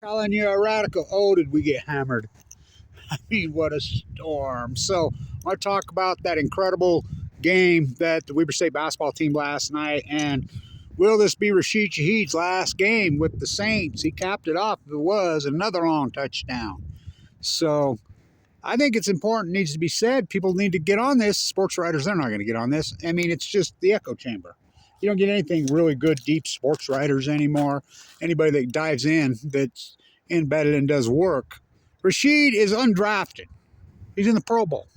Telling you a radical. Oh, did we get hammered? I mean, what a storm. So, I want to talk about that incredible game that the Weber State basketball team last night. And will this be Rashid Shaheed's last game with the Saints? He capped it off. If it was another long touchdown. So, I think it's important, needs to be said. People need to get on this. Sports writers, they're not going to get on this. I mean, it's just the echo chamber. You don't get anything really good, deep sports writers anymore. Anybody that dives in, that's embedded and does work. Rashid is undrafted. He's in the Pro Bowl.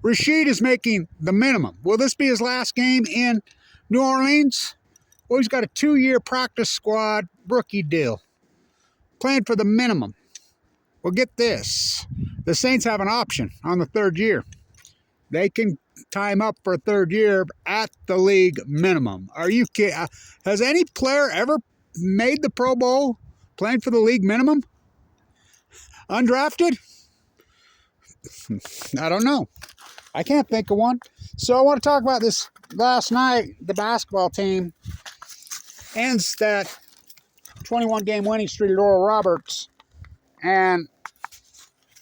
Rashid is making the minimum. Will this be his last game in New Orleans? Well, he's got a 2-year practice squad rookie deal. Playing for the minimum. Well, get this. The Saints have an option on the third year. They can time up for a third year at the league minimum. Are you kidding? Has any player ever made the Pro Bowl playing for the league minimum? Undrafted? I don't know. I can't think of one. So I want to talk about this. Last night, the basketball team ends that 21-game winning streak at Oral Roberts, and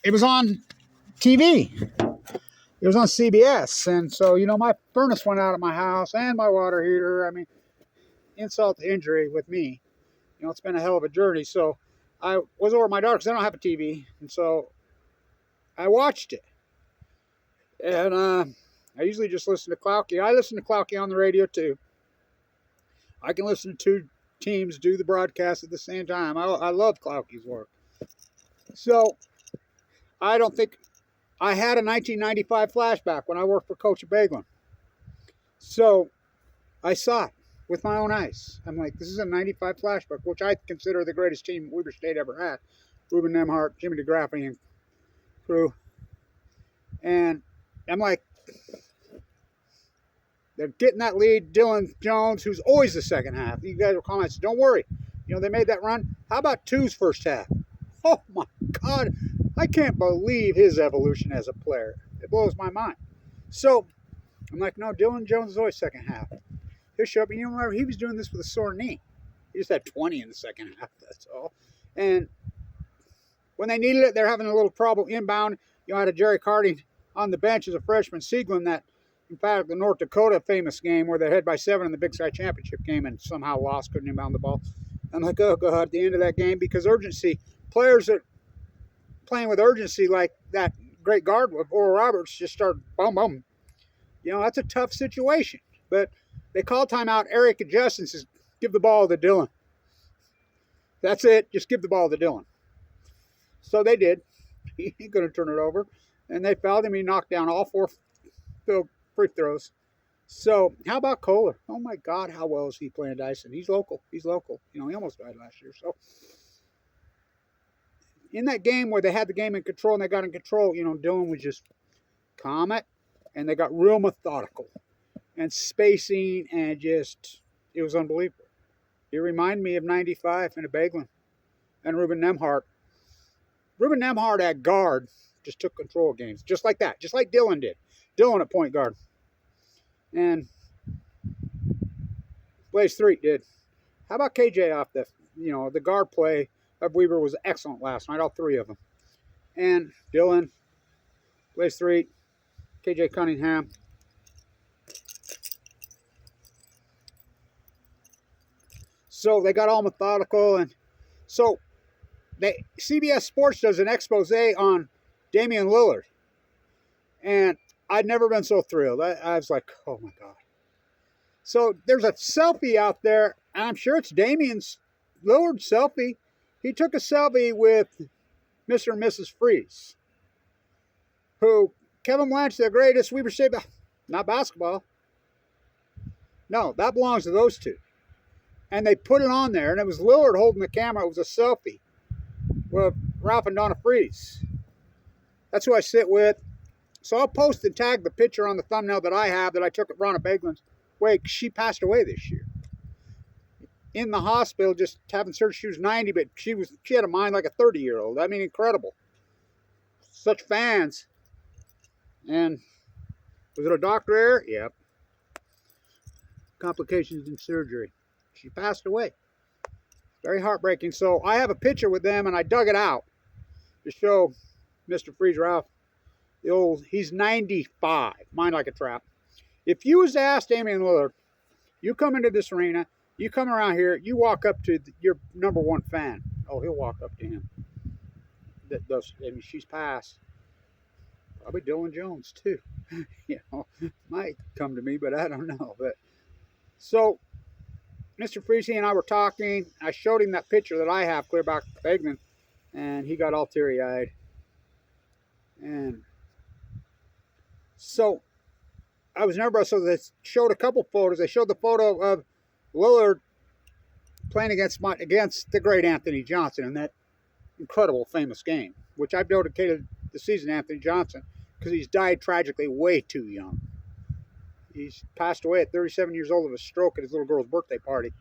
it was on TV. It was on CBS, and so, my furnace went out at my house and my water heater. I mean, insult to injury with me. It's been a hell of a journey. So I was over at my daughter because I don't have a TV, and so I watched it. And I usually just listen to Clouky. I listen to Clouky on the radio, too. I can listen to two teams do the broadcast at the same time. I love Clouky's work. So I don't think I had a 1995 flashback when I worked for Coach Baglin. So I saw it with my own eyes. I'm like, this is a 95 flashback, which I consider the greatest team Weber State ever had. Ruben Nemhart, Jimmy DeGraffeney, and crew. And I'm like, they're getting that lead. Dillon Jones, who's always the second half. You guys were commenting, don't worry. They made that run. How about Two's first half? Oh, my God. I can't believe his evolution as a player. It blows my mind. So I'm like, no, Dillon Jones is always second half. He'll show up. And remember, he was doing this with a sore knee. He just had 20 in the second half, that's all. And when they needed it, they're having a little trouble inbound. I had a Jerry Carding on the bench as a freshman, Sieglin, that, in fact, the North Dakota famous game where they had by 7 in the Big Sky Championship game and somehow lost, couldn't inbound the ball. I'm like, oh, God, at the end of that game, because urgency, players that playing with urgency like that great guard with Oral Roberts just started boom, boom. That's a tough situation. But they called timeout. Eric and Justin says, give the ball to Dillon. That's it. Just give the ball to Dillon. So they did. He ain't going to turn it over. And they fouled him. He knocked down all 4 free throws. So how about KOELHER? Oh, my God, how well is he playing Dyson? He's local. He almost died last year. So in that game where they had the game in control and they got in control, Dillon was just calm it. And they got real methodical and spacing, and just, it was unbelievable. It reminded me of 95 and a Baglin and Ruben Nemhart. Ruben Nemhart at guard just took control of games, just like that, just like Dillon did. Dillon at point guard. And Blaze Threet did. How about KJ off the guard play of Weber was excellent last night, all 3 of them. And Dillon, Blaze Threet, KJ Cunningham. So they got all methodical, and so CBS Sports does an expose on Damian Lillard, and I'd never been so thrilled. I was like, oh my God. So there's a selfie out there, and I'm sure it's Damian's Lillard selfie. He took a selfie with Mr. and Mrs. Freeze, who Kevin Blanch, the greatest Weber State, not basketball. No, that belongs to those two. And they put it on there, and it was Lillard holding the camera. It was a selfie with Ralph and Donna Freeze. That's who I sit with. So I'll post and tag the picture on the thumbnail that I have that I took at Ronna Baglin's wake. She passed away this year. In the hospital, just having surgery. She was 90, but she had a mind like a 30-year-old. I mean, incredible. Such fans. And was it a doctor error? Yep. Complications in surgery. She passed away. Very heartbreaking. So I have a picture with them, and I dug it out to show Mr. Freeze Ralph. He's 95, mind like a trap. If you was to ask Damian Lillard, you come into this arena, you come around here, you walk up to your number one fan. Oh, he'll walk up to him. She's passed. Probably Dillon Jones too. Might come to me, but I don't know. But so Mr. Freeze and I were talking. I showed him that picture that I have clear back Begman, and he got all teary-eyed. And so I was nervous. So they showed a couple photos. They showed the photo of Lillard playing against the great Anthony Johnson in that incredible, famous game, which I've dedicated the season to Anthony Johnson because he's died tragically way too young. He's passed away at 37 years old of a stroke at his little girl's birthday party.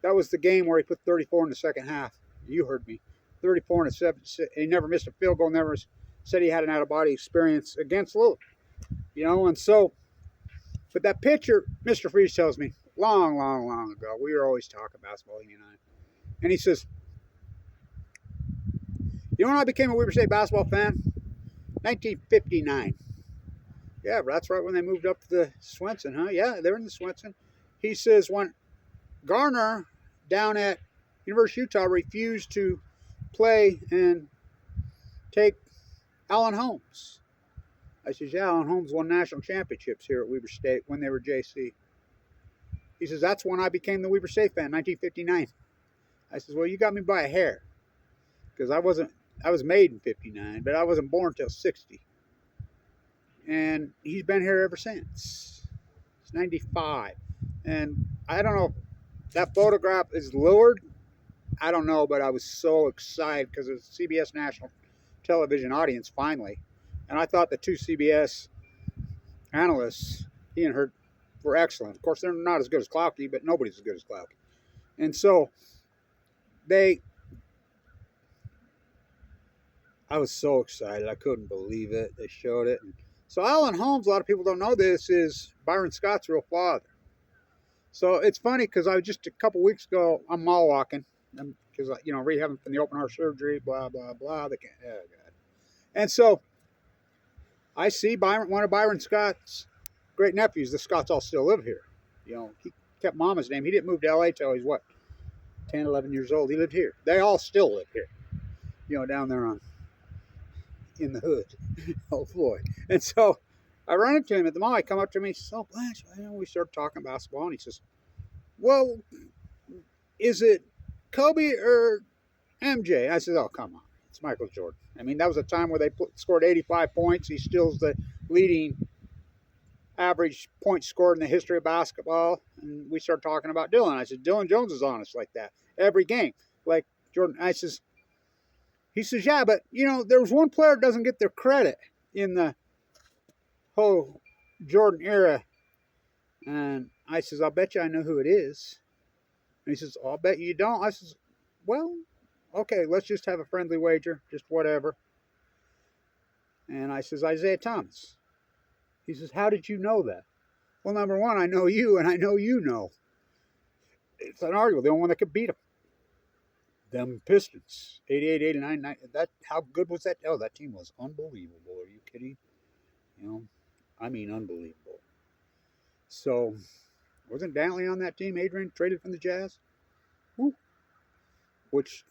That was the game where he put 34 in the second half. You heard me. 34 in the seventh. He never missed a field goal, never said he had an out-of-body experience against Lillard. And so, but that picture, Mr. Freeze tells me, long, long, long ago, we were always talking basketball, he and I. And he says, you know when I became a Weber State basketball fan? 1959. Yeah, that's right when they moved up to the Swenson, huh? Yeah, they're in the Swenson. He says when Garner down at University of Utah refused to play and take Alan Holmes. I says, yeah, Alan Holmes won national championships here at Weber State when they were JC. He says, that's when I became the Weber State fan, 1959. I says, well, you got me by a hair. Because I was made in 59, but I wasn't born till 60. And he's been here ever since. He's 95. And I don't know if that photograph is Lillard. I don't know, but I was so excited because it was CBS national television audience finally. And I thought the two CBS analysts, he and Hurt, were excellent. Of course, they're not as good as Clouky, but nobody's as good as Clouky. And so I was so excited. I couldn't believe it. They showed it. And so Alan Holmes, a lot of people don't know this, is Byron Scott's real father. So it's funny because I was just a couple weeks ago, I'm mall walking because, rehabbing from the open heart surgery, blah, blah, blah. Oh, God. And so I see one of Byron Scott's great nephews. The Scotts all still live here. He kept Mama's name. He didn't move to L.A. till he's, 10, 11 years old. He lived here. They all still live here, down there in the hood. Oh, boy. And so I run into him at the mall. He come up to me. He says, oh, Blanch, we started talking basketball. And he says, well, is it Kobe or MJ? I said, oh, come on. It's Michael Jordan. I mean, that was a time where they scored 85 points. He still's the leading average points scored in the history of basketball. And we started talking about Dillon. I said, Dillon Jones is honest like that every game. Like Jordan. He says, yeah, but, there was one player that doesn't get their credit in the whole Jordan era. And I says, I'll bet you I know who it is. And he says, I'll bet you don't. I says, well, okay, let's just have a friendly wager, just whatever. And I says, Isaiah Thomas. He says, how did you know that? Well, number one, I know you, and I know you know. It's an argument. The only one that could beat him. Them Pistons, 88, 89, 90. How good was that? Oh, that team was unbelievable. Are you kidding? I mean, unbelievable. So, wasn't Dantley on that team? Adrian traded from the Jazz? Woo. Which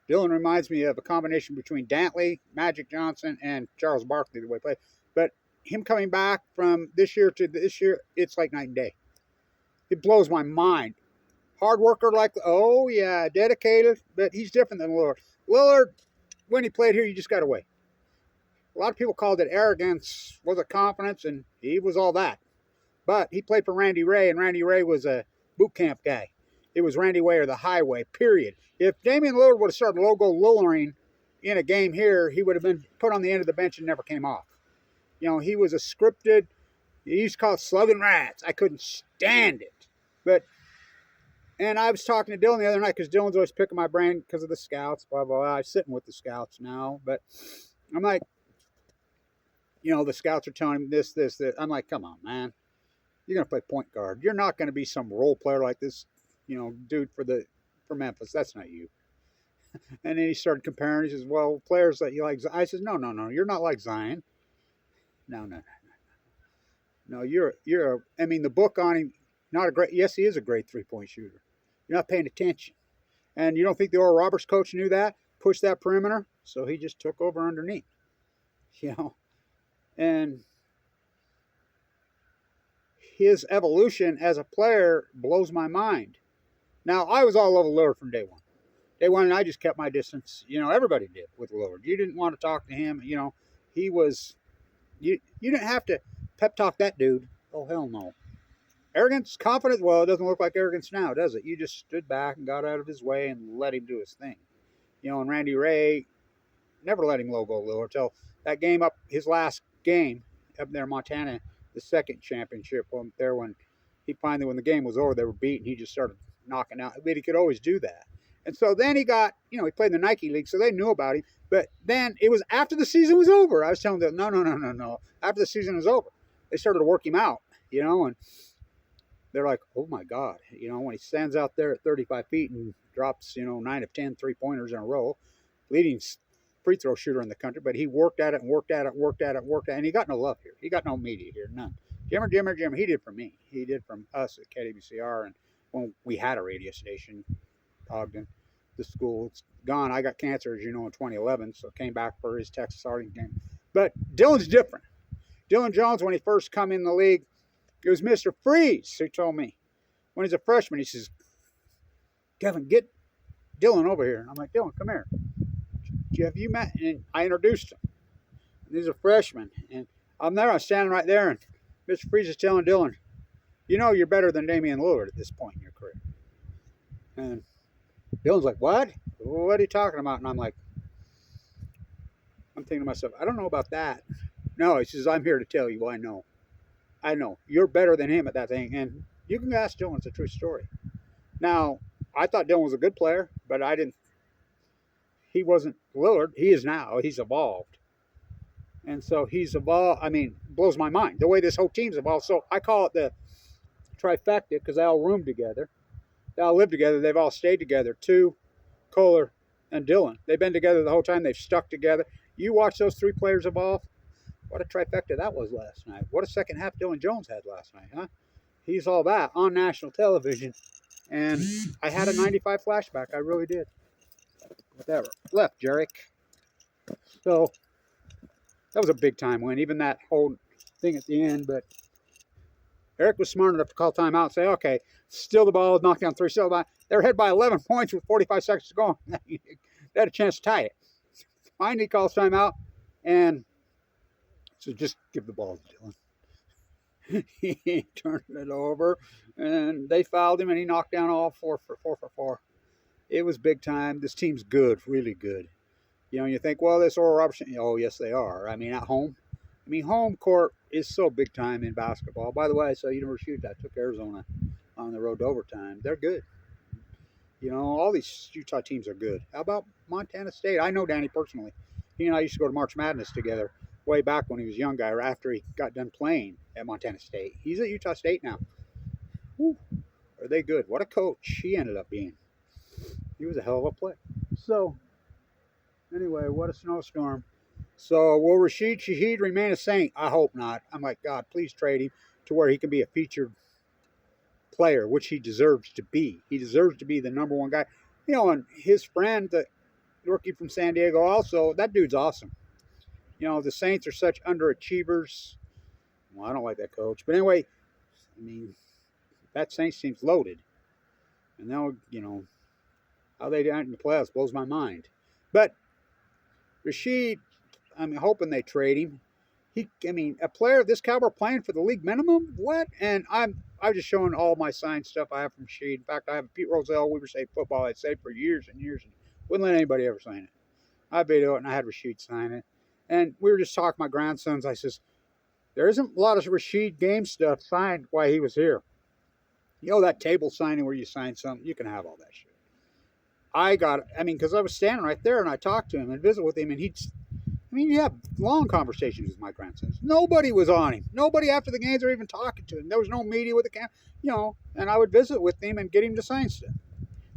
Dillon reminds me of a combination between Dantley, Magic Johnson, and Charles Barkley, the way he played. But him coming back from this year to this year, it's like night and day. It blows my mind. Hard worker oh yeah, dedicated, but he's different than Lillard. Lillard, when he played here, you just got away. A lot of people called it arrogance, was it confidence, and he was all that. But he played for Randy Ray, and Randy Ray was a boot camp guy. It was Randy Way or the highway, period. If Damian Lillard would have started logo Lillarding in a game here, he would have been put on the end of the bench and never came off. He was a scripted, he used to call it slugging rats. I couldn't stand it. And I was talking to Dillon the other night because Dillon's always picking my brain because of the scouts, blah, blah, blah. I'm sitting with the scouts now. But I'm like, the scouts are telling him this. I'm like, come on, man. You're going to play point guard. You're not going to be some role player like this, dude for the for Memphis. That's not you. And then he started comparing. He says, well, players that you like. I says, no, no, no. You're not like Zion. No, no, no. No, I mean, the book on him, not a great, yes, he is a great 3-point shooter. You're not paying attention. And you don't think the Oral Roberts coach knew that? Pushed that perimeter, so he just took over underneath. You know? And his evolution as a player blows my mind. Now, I was all over Lillard from day one. Day one, and I just kept my distance. You know, everybody did with Lillard. You didn't want to talk to him. You know, he was, you didn't have to pep talk that dude. Oh, hell no. Arrogance, confidence, well, it doesn't look like arrogance now, does it? You just stood back and got out of his way and let him do his thing. You know, and Randy Ray never let him logo Lillard until that game up, his last game up there in Montana, the second championship up there when he finally, when the game was over, they were beaten, he just started knocking out. But he could always do that. And so then he got, you know, he played in the Nike League, so they knew about him. But then it was after the season was over. I was telling them, no. After the season was over, they started to work him out, you know, and they're like, oh my God, you know, when he stands out there at 35 feet and drops, you know, 9 of 10 3-pointers in a row, leading free throw shooter in the country, but he worked at it, and he got no love here. He got no media here, none. Jimmer, he did for me. He did from us at KWCR, and when we had a radio station, Ogden, the school, it's gone. I got cancer, as you know, in 2011, so came back for his Texas Arlington game. But Dillon's different. Dillon Jones, when he first come in the league, it was Mr. Freeze who told me when he's a freshman, he says, Kevin, get Dillon over here. And I'm like, Dillon, come here. Have you met? And I introduced him. And he's a freshman. And I'm standing right there, and Mr. Freeze is telling Dillon, you know you're better than Damian Lillard at this point in your career. And Dillon's like, what? What are you talking about? And I'm like, I'm thinking to myself, I don't know about that. No, he says, I'm here to tell you I know. I know. You're better than him at that thing. And you can ask Dillon. It's a true story. Now, I thought Dillon was a good player, but I didn't. He wasn't Lillard. He is now. He's evolved. And so he's evolved. I mean, blows my mind the way this whole team's evolved. So I call it the trifecta because they all room together. They all live together. They've all stayed together. Tu, KOELHER, and Dillon. They've been together the whole time. They've stuck together. You watch those three players evolve. What a trifecta that was last night. What a second half Dillon Jones had last night, huh? He's all that on national television. And I had a 95 flashback. I really did. Whatever. Left, Jarek. So that was a big time win. Even that whole thing at the end. But Eric was smart enough to call timeout and say, okay, steal the ball, knock down 3, steal the ball. They were ahead by 11 points with 45 seconds to go. They had a chance to tie it. Finally calls timeout. And so just give the ball to Dillon. He turned it over, and they fouled him, and he knocked down all 4 for 4. It was big time. This team's good, really good. You know, you think, well, this Oral Robertson. Oh, yes, they are. I mean, at home. I mean, home court is so big time in basketball. By the way, I saw University of Utah took Arizona on the road to overtime. They're good. You know, all these Utah teams are good. How about Montana State? I know Danny personally. He and I used to go to March Madness together way back when he was a young guy, or after he got done playing at Montana State. He's at Utah State now. Whew, are they good? What a coach he ended up being. He was a hell of a player. So, anyway, what a snowstorm. So, will Rashid Shaheed remain a Saint? I hope not. I'm like, God, please trade him to where he can be a featured player, which he deserves to be. He deserves to be the number one guy. You know, and his friend, the rookie from San Diego also, that dude's awesome. You know, the Saints are such underachievers. Well, I don't like that coach. But anyway, I mean, that Saints team's loaded. And now, you know, how they did in the playoffs blows my mind. But Rashid, I'm hoping they trade him. A player of this caliber playing for the league minimum? What? And I'm just showing all my signed stuff I have from Rashid. In fact, I have Pete Rozelle, Weaver State football. I'd say for years and years. And wouldn't let anybody ever sign it. I video it, and I had Rashid sign it. And we were just talking to my grandsons. I says, there isn't a lot of Rashid game stuff signed while he was here. You know that table signing where you sign something? You can have all that shit. I got it. I mean, because I was standing right there, and I talked to him and visit with him, and you have long conversations with my grandsons. Nobody was on him. Nobody after the games were even talking to him. There was no media with the camera, you know, and I would visit with him and get him to sign stuff.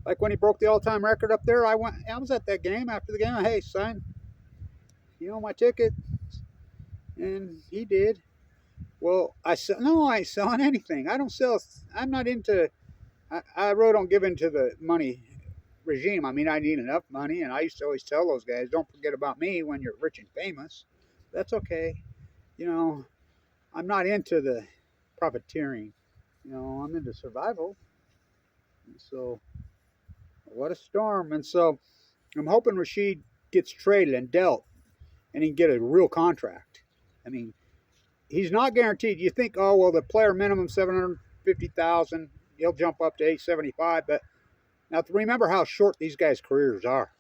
Like when he broke the all-time record up there, I was at that game. After the game, hey, sign, my ticket, and he did. Well, I said, no, I ain't selling anything. I don't sell. I'm not into. I really don't give into the money regime. I mean, I need enough money, and I used to always tell those guys, don't forget about me when you're rich and famous. That's okay. I'm not into the profiteering. I'm into survival. And so, what a storm. And so, I'm hoping Rashid gets traded and dealt, and he can get a real contract. I mean, he's not guaranteed. You think, oh well, the player minimum 750,000, he'll jump up to 875. But now remember how short these guys' careers are.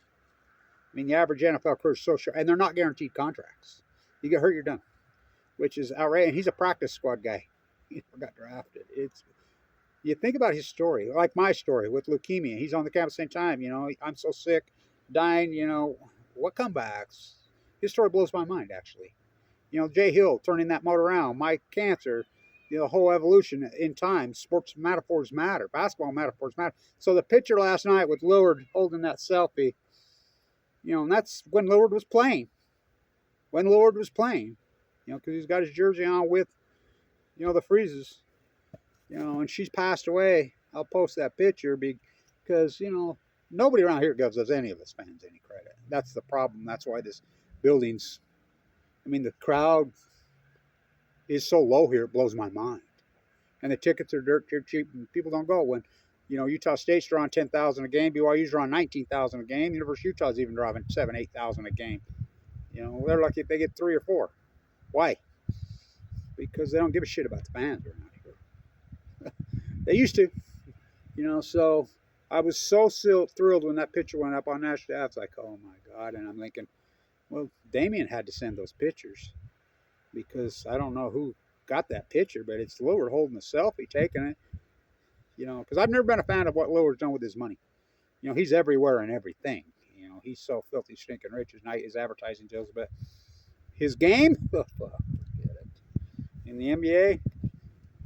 I mean, the average NFL career is so short, and they're not guaranteed contracts. You get hurt, you're done, which is outrageous. And he's a practice squad guy. He never got drafted. You think about his story, like my story with leukemia. He's on the camp at the same time. I'm so sick, dying. What comebacks? His story blows my mind, actually. Jay Hill turning that motor around, my cancer, the whole evolution in time. Sports metaphors matter. Basketball metaphors matter. So the picture last night with Lillard holding that selfie, and that's when Lillard was playing. Because he's got his jersey on with, the freezes. And she's passed away. I'll post that picture because, nobody around here gives us any of us fans any credit. That's the problem. That's why this building's, the crowd is so low here, it blows my mind. And the tickets are dirt cheap, and people don't go. When, Utah State's drawing 10,000 a game, BYU's drawing 19,000 a game, University of Utah's even drawing 7,000, 8,000 a game. They're lucky if they get 3 or 4. Why? Because they don't give a shit about the fans around here. They used to, so I was so thrilled when that picture went up on national. I was like, oh my God. And I'm thinking, well, Damien had to send those pictures because I don't know who got that picture, but it's Lillard holding a selfie, taking it, because I've never been a fan of what Lillard's done with his money. He's everywhere and everything. He's so filthy, stinking rich his advertising deals, but his game, forget it. In the NBA,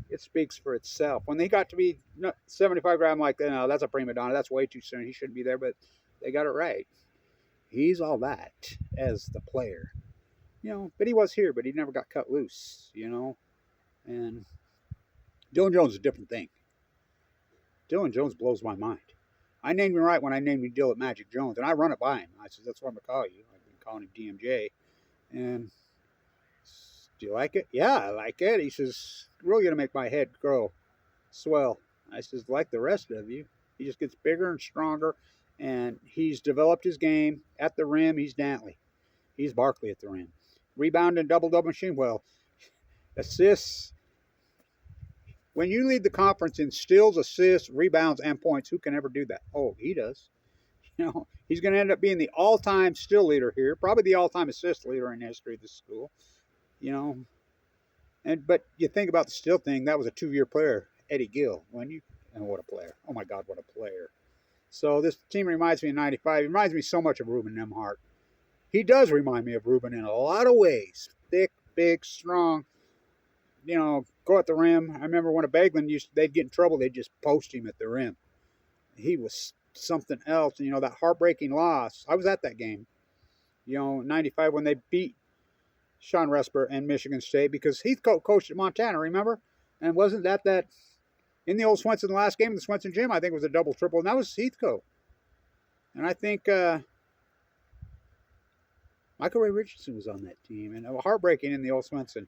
it speaks for itself. When they got to be 75 grand, like, no, that's a prima donna. That's way too soon. He shouldn't be there, but they got it right. He's all that as the player, but he was here, but he never got cut loose, and Dillon Jones is a different thing. Dillon Jones blows my mind. I named him right when I named him Dillon Magic Jones, and I run it by him. I said, that's what I'm going to call you. I've been calling him DMJ. And do you like it? Yeah, I like it. He says, really going to make my head swell. I says, like the rest of you. He just gets bigger and stronger, and he's developed his game. At the rim, he's Dantley. He's Barkley at the rim. Rebounding, double-double machine. Well, assists. When you lead the conference in steals, assists, rebounds, and points, who can ever do that? Oh, he does. He's going to end up being the all-time steal leader here, probably the all-time assist leader in the history of the school. But you think about the steal thing, that was a 2-year player, Eddie Gill. And what a player. Oh my God, what a player. So this team reminds me of 95. It reminds me so much of Ruben Nembhard. He does remind me of Ruben in a lot of ways. Thick, big, strong, go at the rim. I remember when a Baglin they'd get in trouble, they'd just post him at the rim. He was something else. That heartbreaking loss. I was at that game, 95 when they beat Sean Resper and Michigan State because Heathcote coached at Montana, remember? And wasn't that in the old Swenson last game, the Swenson gym, I think it was a double-triple, and that was Heathcote. And I think Michael Ray Richardson was on that team, and it was heartbreaking in the old Swenson.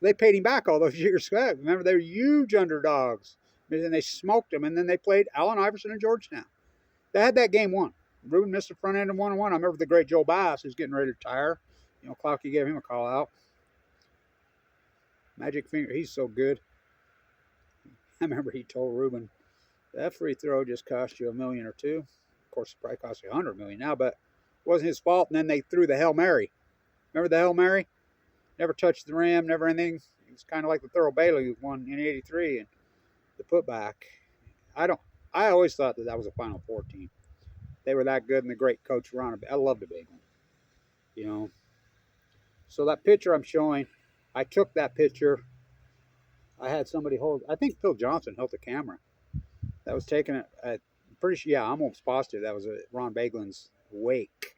They paid him back all those years. Remember, they were huge underdogs. And they smoked them, and then they played Allen Iverson and Georgetown. They had that game won. Ruben missed the front end and 1-1. I remember the great Joe Bass, who's getting ready to retire. Clocky gave him a call out. Magic Finger, he's so good. I remember he told Ruben, that free throw just cost you $1 million or $2 million. Of course, it probably cost you $100 million now, but it wasn't his fault. And then they threw the Hail Mary. Remember the Hail Mary? Never touched the rim, never anything. It was kind of like the Thurl Bailey who won in '83 and the putback. I always thought that was a Final Four team. They were that good, and the great coach Ron. I loved the big one. So that picture I'm showing, I took that picture. I had somebody hold. I think Phil Johnson held the camera. That was taken at pretty sure, yeah, I'm almost positive that was Ron Baglin's wake.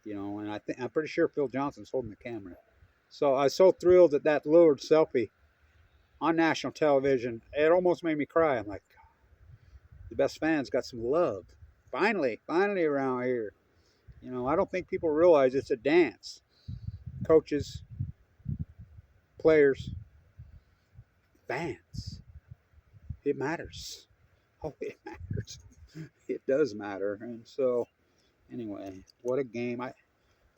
And I'm pretty sure Phil Johnson's holding the camera. So I was so thrilled at that Lillard selfie on national television. It almost made me cry. I'm like, the best fans got some love. Finally around here. I don't think people realize it's a dance. Coaches, players, fans. It matters. Oh, it matters. It does matter. And so, anyway, what a game.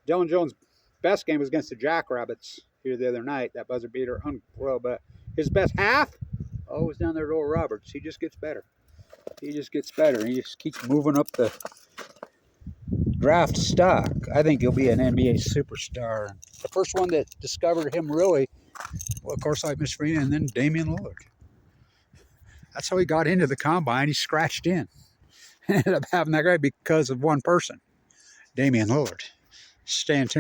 Dillon Jones' best game was against the Jackrabbits here the other night. That buzzer beater, unreal. But his best half, it was down there to Oral Roberts. He just gets better. He just keeps moving up the draft stock. I think he'll be an NBA superstar. The first one that discovered him really, well, of course, like Miss Farina, and then Damian Lillard. That's how he got into the combine. He scratched in. Ended up having that guy because of one person, Damian Lillard. Stay tuned.